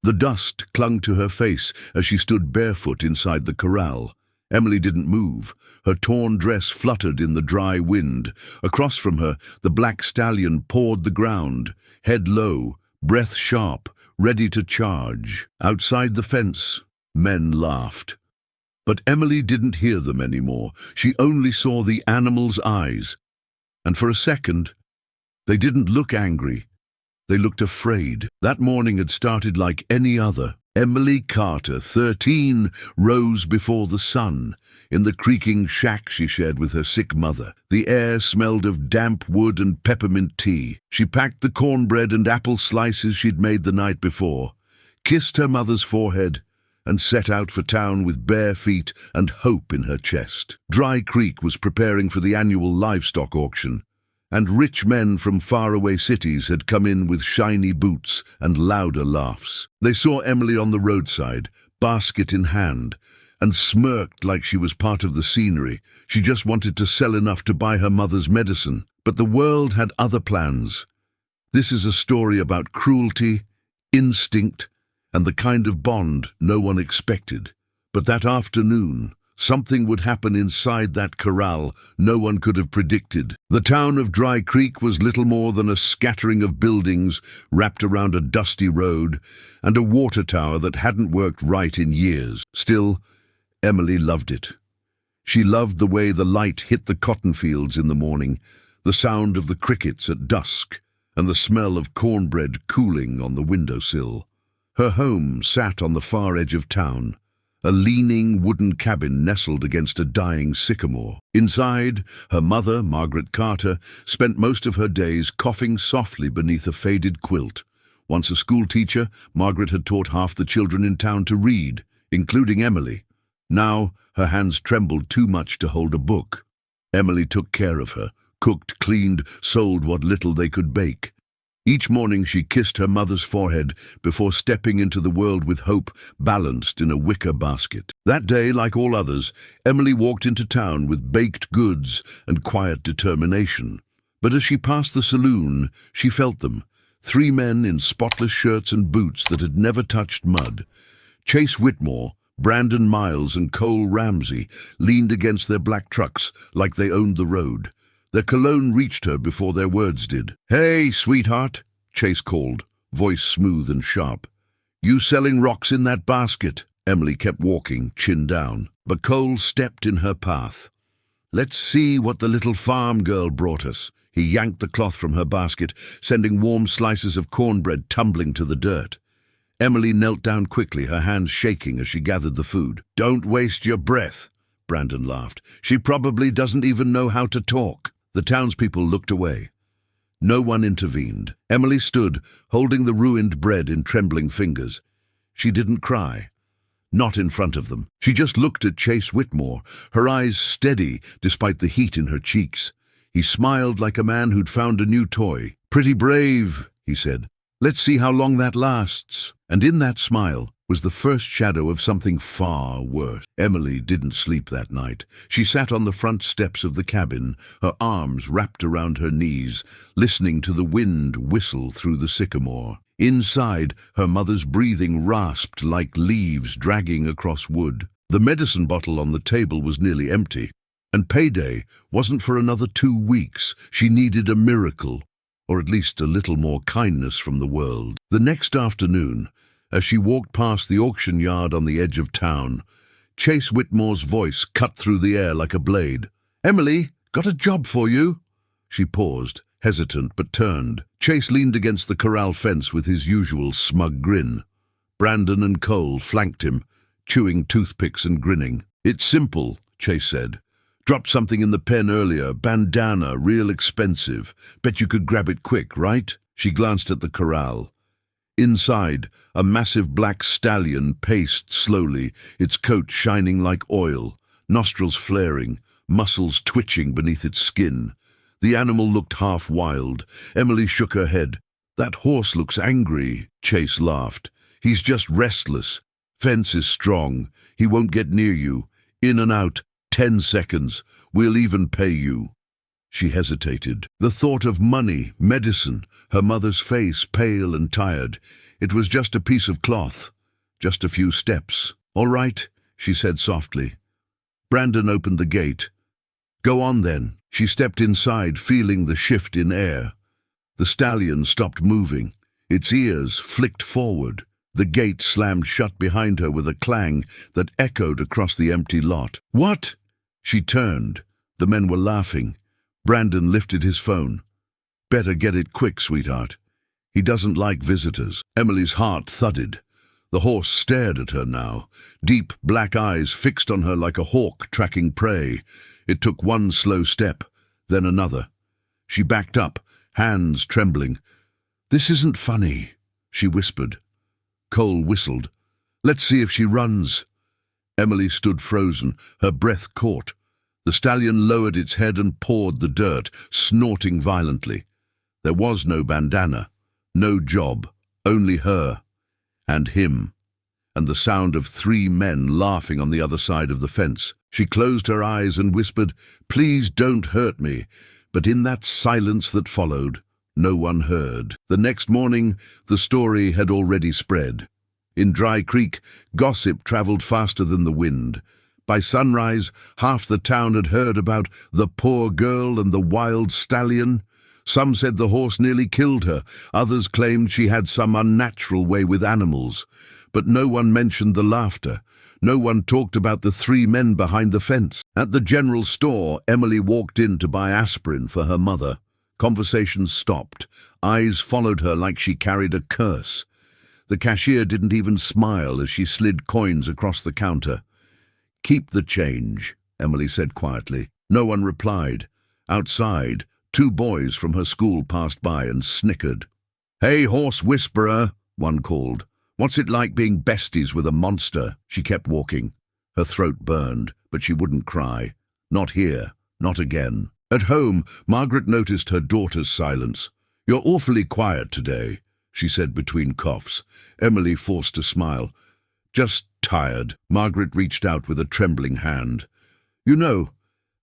The dust clung to her face as she stood barefoot inside the corral. Emily didn't move. Her torn dress fluttered in the dry wind. Across from her, the black stallion pawed the ground, head low, breath sharp, ready to charge. Outside the fence, men laughed. But Emily didn't hear them anymore. She only saw the animal's eyes. And for a second, they didn't look angry. They looked afraid. That morning had started like any other. Emily Carter, 13, rose before the sun. In the creaking shack she shared with her sick mother, the air smelled of damp wood and peppermint tea. She packed the cornbread and apple slices she'd made the night before, kissed her mother's forehead, and set out for town with bare feet and hope in her chest. Dry Creek was preparing for the annual livestock auction, and rich men from faraway cities had come in with shiny boots and louder laughs. They saw Emily on the roadside, basket in hand, and smirked like she was part of the scenery. She just wanted to sell enough to buy her mother's medicine. But the world had other plans. This is a story about cruelty, instinct, and the kind of bond no one expected. But that afternoon, something would happen inside that corral no one could have predicted. The town of Dry Creek was little more than a scattering of buildings wrapped around a dusty road and a water tower that hadn't worked right in years. Still, Emily loved it. She loved the way the light hit the cotton fields in the morning, the sound of the crickets at dusk, and the smell of cornbread cooling on the windowsill. Her home sat on the far edge of town, a leaning wooden cabin nestled against a dying sycamore. Inside, her mother, Margaret Carter, spent most of her days coughing softly beneath a faded quilt. Once a schoolteacher, Margaret had taught half the children in town to read, including Emily. Now, her hands trembled too much to hold a book. Emily took care of her, cooked, cleaned, sold what little they could bake. Each morning she kissed her mother's forehead before stepping into the world with hope balanced in a wicker basket. That day, like all others, Emily walked into town with baked goods and quiet determination. But as she passed the saloon, she felt them. 3 men in spotless shirts and boots that had never touched mud. Chase Whitmore, Brandon Miles, and Cole Ramsey leaned against their black trucks like they owned the road. Their cologne reached her before their words did. "Hey, sweetheart," Chase called, voice smooth and sharp. "You selling rocks in that basket?" Emily kept walking, chin down, but Cole stepped in her path. "Let's see what the little farm girl brought us." He yanked the cloth from her basket, sending warm slices of cornbread tumbling to the dirt. Emily knelt down quickly, her hands shaking as she gathered the food. "Don't waste your breath," Brandon laughed. "She probably doesn't even know how to talk." The townspeople looked away. No one intervened. Emily stood, holding the ruined bread in trembling fingers. She didn't cry. Not in front of them. She just looked at Chase Whitmore, her eyes steady despite the heat in her cheeks. He smiled like a man who'd found a new toy. "Pretty brave," he said. "Let's see how long that lasts." And in that smile was the first shadow of something far worse. Emily didn't sleep that night. She sat on the front steps of the cabin, her arms wrapped around her knees, listening to the wind whistle through the sycamore. Inside, her mother's breathing rasped like leaves dragging across wood. The medicine bottle on the table was nearly empty, and payday wasn't for another 2 weeks. She needed a miracle, or at least a little more kindness from the world. The next afternoon, as she walked past the auction yard on the edge of town, Chase Whitmore's voice cut through the air like a blade. "Emily, got a job for you." She paused, hesitant, but turned. Chase leaned against the corral fence with his usual smug grin. Brandon and Cole flanked him, chewing toothpicks and grinning. "It's simple," Chase said. "Dropped something in the pen earlier, bandana, real expensive. Bet you could grab it quick, right?" She glanced at the corral. Inside, a massive black stallion paced slowly, its coat shining like oil, nostrils flaring, muscles twitching beneath its skin. The animal looked half wild. Emily shook her head. "That horse looks angry," Chase laughed. "He's just restless. Fence is strong. He won't get near you. In and out, 10 seconds. We'll even pay you." She hesitated. The thought of money, medicine, her mother's face pale and tired. It was just a piece of cloth, just a few steps. "All right," she said softly. Brandon opened the gate. "Go on then." She stepped inside, feeling the shift in air. The stallion stopped moving. Its ears flicked forward. The gate slammed shut behind her with a clang that echoed across the empty lot. "What?" She turned. The men were laughing. Brandon lifted his phone. "Better get it quick, sweetheart. He doesn't like visitors." Emily's heart thudded. The horse stared at her now, deep black eyes fixed on her like a hawk tracking prey. It took one slow step, then another. She backed up, hands trembling. "This isn't funny," she whispered. Cole whistled. "Let's see if she runs." Emily stood frozen, her breath caught. The stallion lowered its head and pawed the dirt, snorting violently. There was no bandana, no job, only her. And him, and the sound of 3 men laughing on the other side of the fence. She closed her eyes and whispered, "Please don't hurt me." But in that silence that followed, no one heard. The next morning, the story had already spread. In Dry Creek, gossip traveled faster than the wind. By sunrise, half the town had heard about the poor girl and the wild stallion. Some said the horse nearly killed her. Others claimed she had some unnatural way with animals. But no one mentioned the laughter. No one talked about the 3 men behind the fence. At the general store, Emily walked in to buy aspirin for her mother. Conversations stopped. Eyes followed her like she carried a curse. The cashier didn't even smile as she slid coins across the counter. "Keep the change," Emily said quietly. No one replied. Outside, 2 boys from her school passed by and snickered. "Hey, horse whisperer," one called. "What's it like being besties with a monster?" She kept walking. Her throat burned, but she wouldn't cry. Not here, not again. At home, Margaret noticed her daughter's silence. "You're awfully quiet today," she said between coughs. Emily forced a smile. "Just tired." Margaret reached out with a trembling hand. "You know,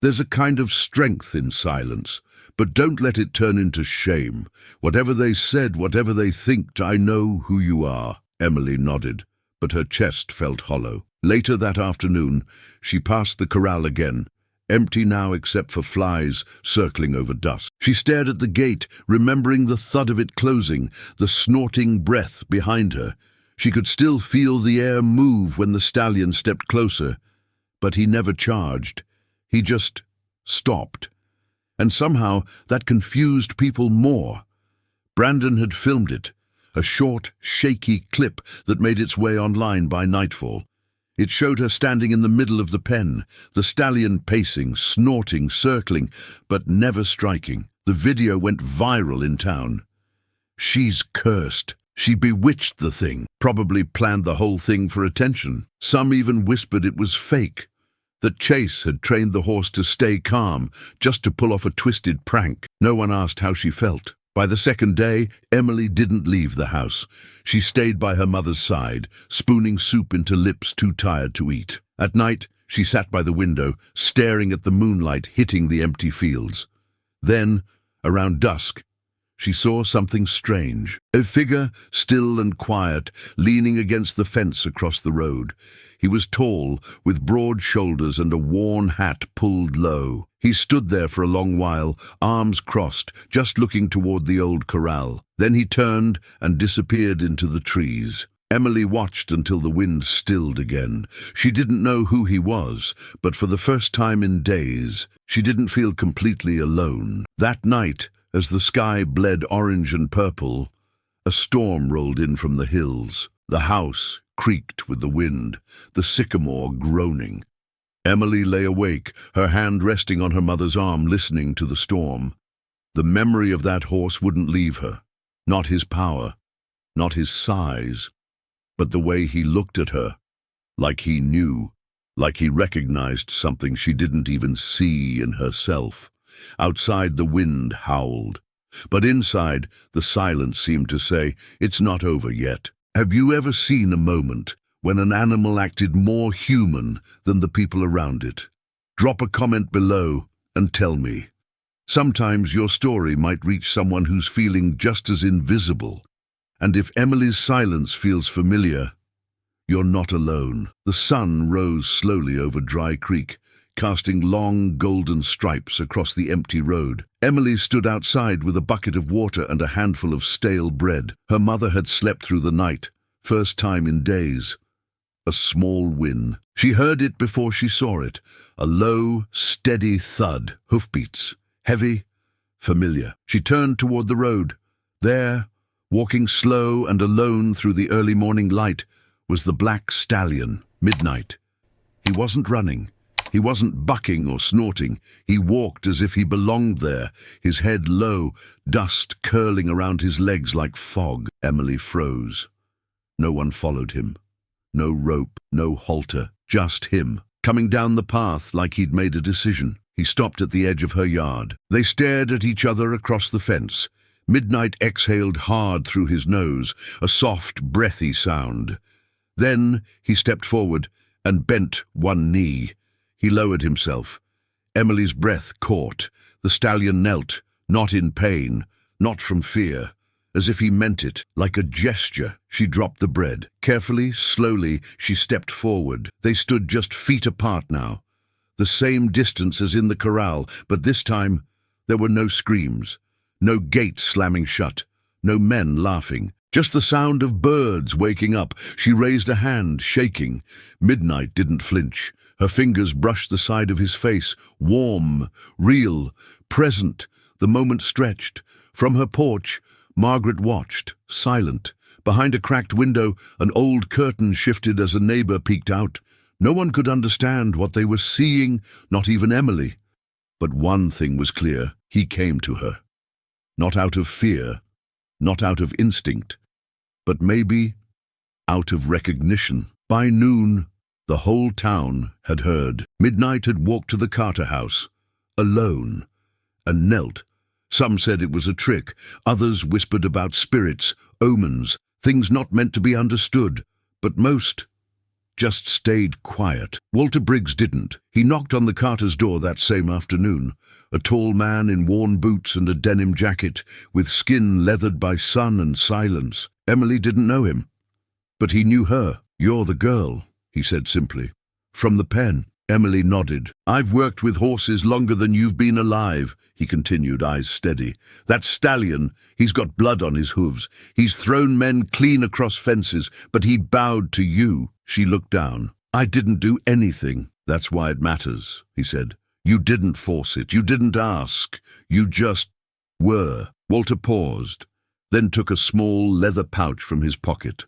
there's a kind of strength in silence, but don't let it turn into shame. Whatever they said, whatever they think, I know who you are." Emily nodded, but her chest felt hollow. Later that afternoon, she passed the corral again, empty now except for flies circling over dust. She stared at the gate, remembering the thud of it closing, the snorting breath behind her. She could still feel the air move when the stallion stepped closer, but he never charged. He just stopped. And somehow that confused people more. Brandon had filmed it, a short, shaky clip that made its way online by nightfall. It showed her standing in the middle of the pen, the stallion pacing, snorting, circling, but never striking. The video went viral in town. "She's cursed. She bewitched the thing, probably planned the whole thing for attention." Some even whispered it was fake, that Chase had trained the horse to stay calm, just to pull off a twisted prank. No one asked how she felt. By the second day, Emily didn't leave the house. She stayed by her mother's side, spooning soup into lips too tired to eat. At night, she sat by the window, staring at the moonlight hitting the empty fields. Then, around dusk, she saw something strange. A figure, still and quiet, leaning against the fence across the road. He was tall, with broad shoulders and a worn hat pulled low. He stood there for a long while, arms crossed, just looking toward the old corral. Then he turned and disappeared into the trees. Emily watched until the wind stilled again. She didn't know who he was, but for the first time in days, she didn't feel completely alone. That night, as the sky bled orange and purple, a storm rolled in from the hills. The house creaked with the wind, the sycamore groaning. Emily lay awake, her hand resting on her mother's arm, listening to the storm. The memory of that horse wouldn't leave her. Not his power, not his size, but the way he looked at her, like he knew, like he recognized something she didn't even see in herself. Outside, the wind howled, but inside, the silence seemed to say, "It's not over yet." Have you ever seen a moment when an animal acted more human than the people around it? Drop a comment below and tell me. Sometimes your story might reach someone who's feeling just as invisible. And if Emily's silence feels familiar, you're not alone. The sun rose slowly over Dry Creek, casting long golden stripes across the empty road. Emily stood outside with a bucket of water and a handful of stale bread. Her mother had slept through the night, first time in days. A small win. She heard it before she saw it. A low, steady thud. Hoofbeats. Heavy, familiar. She turned toward the road. There, walking slow and alone through the early morning light, was the black stallion, Midnight. He wasn't running. He wasn't bucking or snorting. He walked as if he belonged there, his head low, dust curling around his legs like fog. Emily froze. No one followed him. No rope, no halter, just him, coming down the path like he'd made a decision. He stopped at the edge of her yard. They stared at each other across the fence. Midnight exhaled hard through his nose, a soft, breathy sound. Then he stepped forward and bent one knee. He lowered himself. Emily's breath caught. The stallion knelt, not in pain, not from fear. As if he meant it, like a gesture, she dropped the bread. Carefully, slowly, she stepped forward. They stood just feet apart now. The same distance as in the corral, but this time there were no screams, no gate slamming shut, no men laughing. Just the sound of birds waking up. She raised a hand, shaking. Midnight didn't flinch. Her fingers brushed the side of his face, warm, real, present. The moment stretched. From her porch, Margaret watched, silent. Behind a cracked window, an old curtain shifted as a neighbor peeked out. No one could understand what they were seeing, not even Emily. But one thing was clear. He came to her. Not out of fear, not out of instinct, but maybe out of recognition. By noon, the whole town had heard. Midnight had walked to the Carter house, alone, and knelt. Some said it was a trick. Others whispered about spirits, omens, things not meant to be understood. But most just stayed quiet. Walter Briggs didn't. He knocked on the Carter's door that same afternoon. A tall man in worn boots and a denim jacket, with skin leathered by sun and silence. Emily didn't know him, but he knew her. "You're the girl," he said simply. "From the pen." Emily nodded. "I've worked with horses longer than you've been alive," he continued, eyes steady. "That stallion, he's got blood on his hooves. He's thrown men clean across fences, but he bowed to you." She looked down. "I didn't do anything." "That's why it matters," he said. "You didn't force it. You didn't ask. You just were." Walter paused, then took a small leather pouch from his pocket.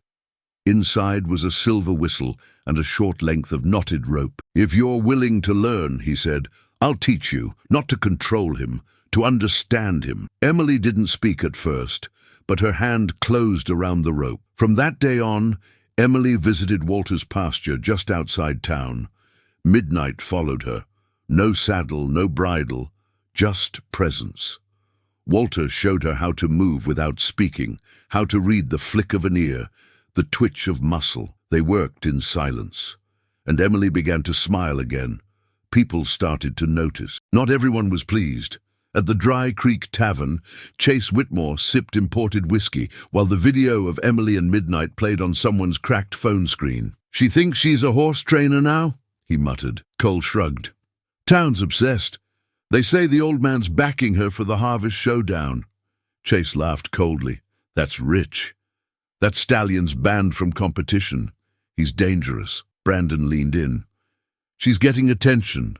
Inside was a silver whistle and a short length of knotted rope. "If you're willing to learn," he said, "I'll teach you, not to control him, to understand him." Emily didn't speak at first, but her hand closed around the rope. From that day on, Emily visited Walter's pasture just outside town. Midnight followed her. No saddle, no bridle, just presence. Walter showed her how to move without speaking, how to read the flick of an ear, the twitch of muscle. They worked in silence. And Emily began to smile again. People started to notice. Not everyone was pleased. At the Dry Creek Tavern, Chase Whitmore sipped imported whiskey while the video of Emily and Midnight played on someone's cracked phone screen. "She thinks she's a horse trainer now?" he muttered. Cole shrugged. "Town's obsessed. They say the old man's backing her for the Harvest Showdown." Chase laughed coldly. "That's rich. That stallion's banned from competition. He's dangerous." Brandon leaned in. "She's getting attention.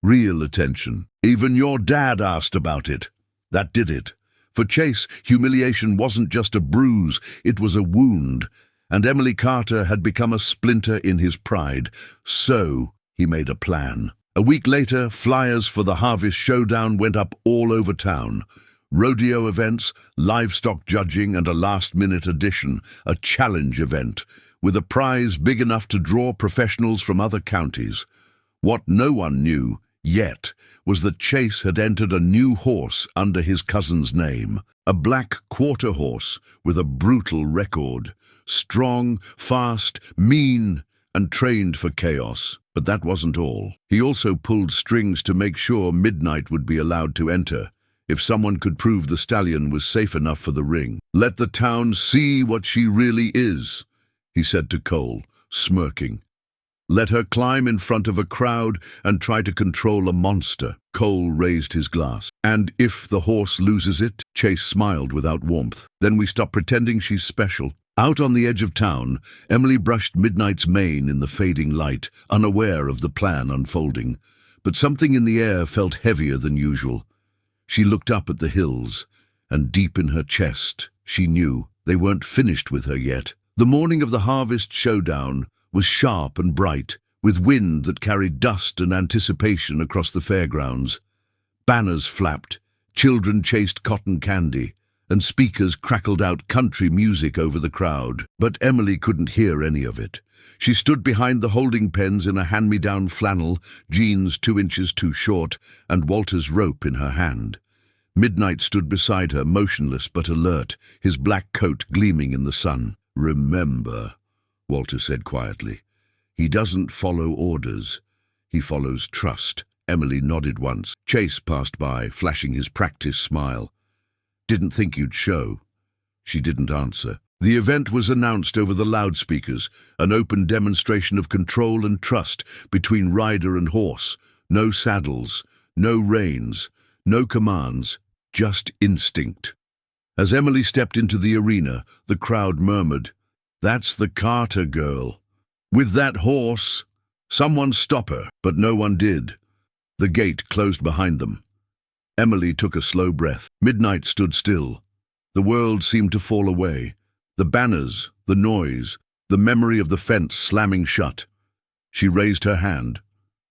Real attention. Even your dad asked about it." That did it. For Chase, humiliation wasn't just a bruise, it was a wound. And Emily Carter had become a splinter in his pride. So he made a plan. A week later, flyers for the Harvest Showdown went up all over town. Rodeo events, livestock judging, and a last-minute addition, a challenge event, with a prize big enough to draw professionals from other counties. What no one knew, yet, was that Chase had entered a new horse under his cousin's name, a black quarter horse with a brutal record, strong, fast, mean, and trained for chaos. But that wasn't all. He also pulled strings to make sure Midnight would be allowed to enter. if someone could prove the stallion was safe enough for the ring. "Let the town see what she really is," he said to Cole, smirking. "Let her climb in front of a crowd and try to control a monster." Cole raised his glass. "And if the horse loses it?" Chase smiled without warmth. "Then we stop pretending she's special." Out on the edge of town, Emily brushed Midnight's mane in the fading light, unaware of the plan unfolding. But something in the air felt heavier than usual. She looked up at the hills, and deep in her chest, she knew they weren't finished with her yet. The morning of the harvest showdown was sharp and bright, with wind that carried dust and anticipation across the fairgrounds. Banners flapped, children chased cotton candy, and speakers crackled out country music over the crowd. But Emily couldn't hear any of it. She stood behind the holding pens in a hand-me-down flannel, jeans 2 inches too short, and Walter's rope in her hand. Midnight stood beside her, motionless but alert, his black coat gleaming in the sun. "Remember," Walter said quietly, "he doesn't follow orders. He follows trust." Emily nodded once. Chase passed by, flashing his practice smile. "Didn't think you'd show." She didn't answer. The event was announced over the loudspeakers, an open demonstration of control and trust between rider and horse. No saddles, no reins, no commands, just instinct. As Emily stepped into the arena, the crowd murmured, "That's the Carter girl. With that horse, someone stop her." But no one did. The gate closed behind them. Emily took a slow breath. Midnight stood still. The world seemed to fall away. The banners, the noise, the memory of the fence slamming shut. She raised her hand.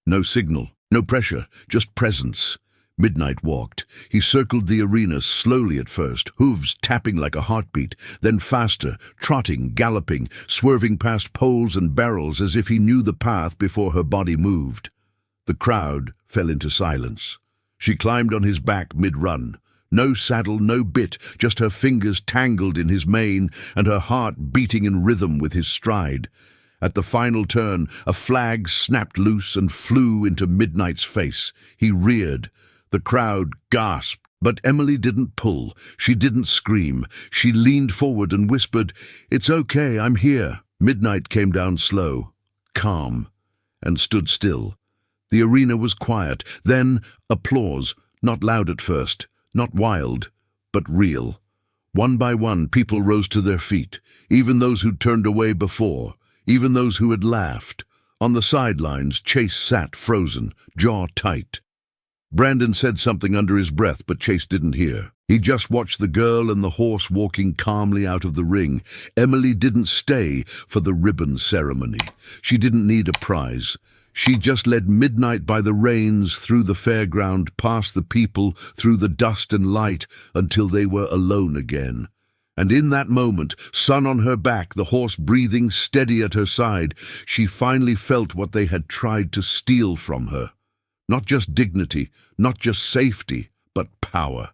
No signal, no pressure, just presence. Midnight walked. He circled the arena slowly at first, hooves tapping like a heartbeat, then faster, trotting, galloping, swerving past poles and barrels as if he knew the path before her body moved. The crowd fell into silence. She climbed on his back mid-run. No saddle, no bit, just her fingers tangled in his mane and her heart beating in rhythm with his stride. At the final turn, a flag snapped loose and flew into Midnight's face. He reared. The crowd gasped, but Emily didn't pull. She didn't scream. She leaned forward and whispered, "It's okay, I'm here." Midnight came down slow, calm, and stood still. The arena was quiet. Then applause, not loud at first, not wild, but real. One by one, people rose to their feet, even those who'd turned away before, even those who had laughed. On the sidelines, Chase sat frozen, jaw tight. Brandon said something under his breath, but Chase didn't hear. He just watched the girl and the horse walking calmly out of the ring. Emily didn't stay for the ribbon ceremony. She didn't need a prize. She just led Midnight by the reins through the fairground, past the people, through the dust and light, until they were alone again. And in that moment, sun on her back, the horse breathing steady at her side, she finally felt what they had tried to steal from her. Not just dignity, not just safety, but power.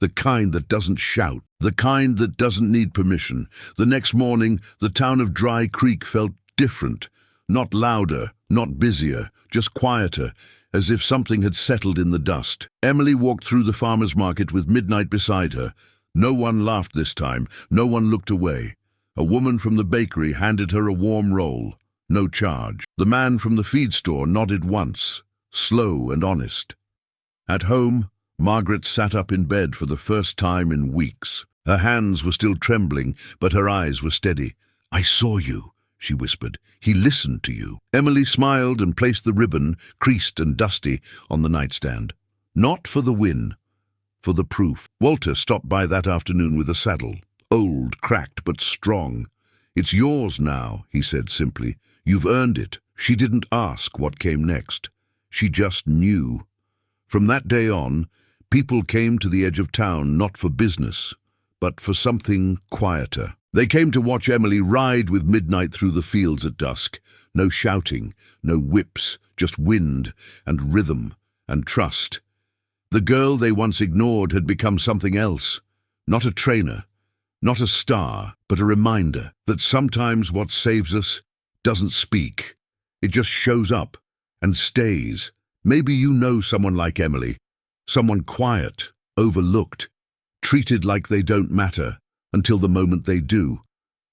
The kind that doesn't shout, the kind that doesn't need permission. The next morning, the town of Dry Creek felt different. Not louder, not busier, just quieter, as if something had settled in the dust. Emily walked through the farmer's market with Midnight beside her. No one laughed this time, no one looked away. A woman from the bakery handed her a warm roll. No charge. The man from the feed store nodded once, slow and honest. At home, Margaret sat up in bed for the first time in weeks. Her hands were still trembling, but her eyes were steady. "I saw you," she whispered. "He listened to you." Emily smiled and placed the ribbon, creased and dusty, on the nightstand. Not for the win, for the proof. Walter stopped by that afternoon with a saddle. Old, cracked, but strong. "It's yours now," he said simply. "You've earned it." She didn't ask what came next. She just knew. From that day on, people came to the edge of town not for business, but for something quieter. They came to watch Emily ride with Midnight through the fields at dusk. No shouting, no whips, just wind and rhythm and trust. The girl they once ignored had become something else. Not a trainer, not a star, but a reminder that sometimes what saves us doesn't speak. It just shows up and stays. Maybe you know someone like Emily, someone quiet, overlooked, treated like they don't matter until the moment they do.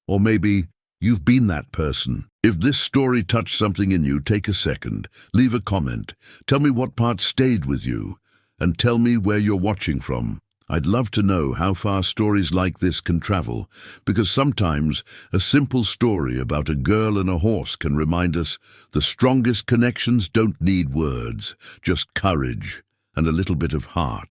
Or maybe you've been that person. If this story touched something in you, take a second, leave a comment, tell me what part stayed with you, and tell me where you're watching from. I'd love to know how far stories like this can travel, because sometimes a simple story about a girl and a horse can remind us the strongest connections don't need words, just courage and a little bit of heart.